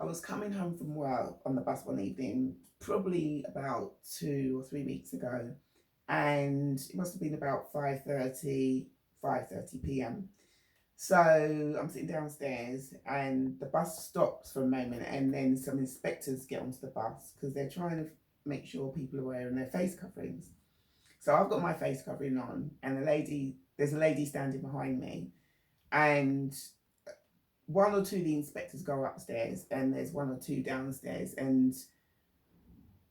I was coming home from work on the bus one evening, probably about 2 or 3 weeks ago, and it must have been about 5:30 p.m. So I'm sitting downstairs, and the bus stops for a moment, and then some inspectors get onto the bus because they're trying to make sure people are wearing their face coverings. So I've got my face covering on, and there's a lady standing behind me, and one or two of the inspectors go upstairs, and there's one or two downstairs, and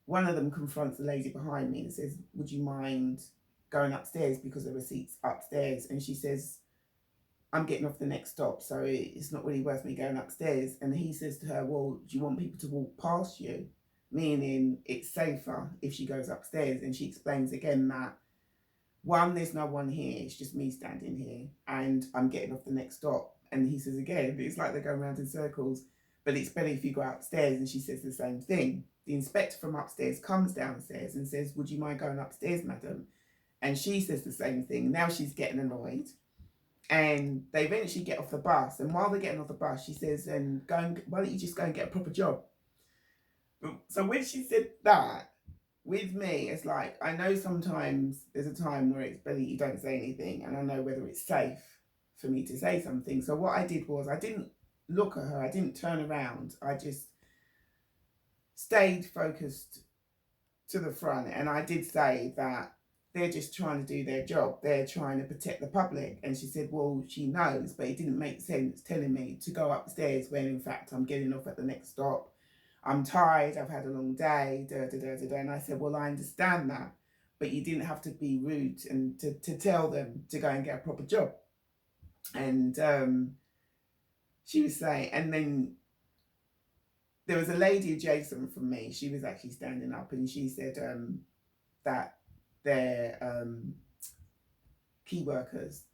one of them confronts the lady behind me and says, "Would you mind going upstairs because there are seats upstairs?" And she says, "I'm getting off the next stop, so it's not really worth me going upstairs." And he says to her, "Well, do you want people to walk past you?" Meaning it's safer if she goes upstairs. And she explains again that, one, there's no one here, it's just me standing here, and I'm getting off the next stop. And he says again, it's like they're going around in circles, but it's better if you go upstairs. And she says the same thing. The inspector from upstairs comes downstairs and says, "Would you mind going upstairs, madam?" And she says the same thing. Now she's getting annoyed. And they eventually get off the bus. And while they're getting off the bus, she says, why don't you just go and get a proper job?" So when she said that, with me, it's like, I know sometimes there's a time where it's better you don't say anything, and I know whether it's safe for me to say something. So what I did was, I didn't look at her, I didn't turn around, I just stayed focused to the front. And I did say that they're just trying to do their job, they're trying to protect the public. And she said, well, she knows, but it didn't make sense telling me to go upstairs when in fact I'm getting off at the next stop. I'm tired, I've had a long day, And I said, well, I understand that, but you didn't have to be rude and to tell them to go and get a proper job. And she was saying, and then there was a lady adjacent from me, she was actually standing up, and she said that they're key workers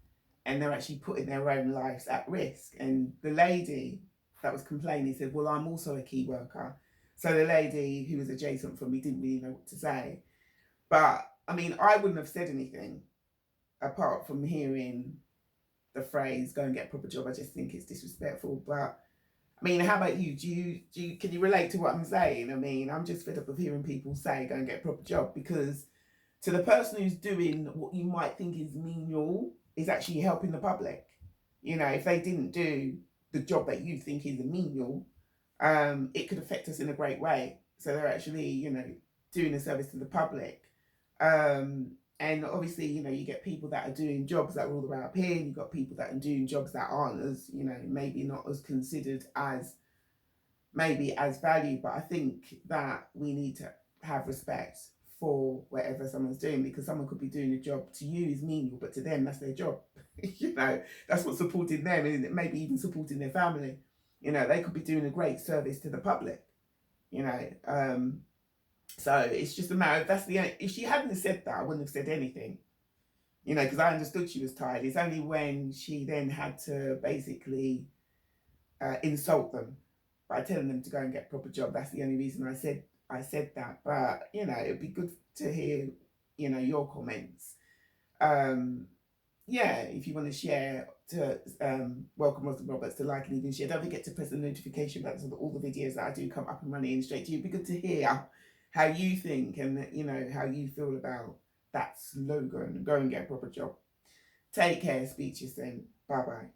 and they're actually putting their own lives at risk. And the lady that was complaining said, well, I'm also a key worker. So the lady who was adjacent from me didn't really know what to say. But I mean, I wouldn't have said anything apart from hearing the phrase "go and get a proper job." I just think it's disrespectful. But I mean, how about you? Can you relate to what I'm saying? I mean, I'm just fed up of hearing people say "go and get a proper job," because to the person who's doing what you might think is menial, is actually helping the public. You know, if they didn't do the job that you think is a menial, it could affect us in a great way. So they're actually, doing a service to the public. And obviously, you get people that are doing jobs that are all the way up here, and you've got people that are doing jobs that aren't as, maybe not as considered as maybe as valued. But I think that we need to have respect for whatever someone's doing, because someone could be doing a job to you is menial, but to them that's their job. That's what's supporting them, and maybe even supporting their family. They could be doing a great service to the public. So it's just a matter of, if she hadn't said that, I wouldn't have said anything. Because I understood she was tired. It's only when she then had to basically insult them by telling them to go and get a proper job. That's the only reason I said that. But it'd be good to hear your comments. If you want to share, to welcome Rosalind Roberts to like and even share. Don't forget to press the notification button so that all the videos that I do come up and running straight to you. It'd be good to hear how you think, and how you feel about that slogan, "go and get a proper job." Take care, speak to you soon. Bye bye.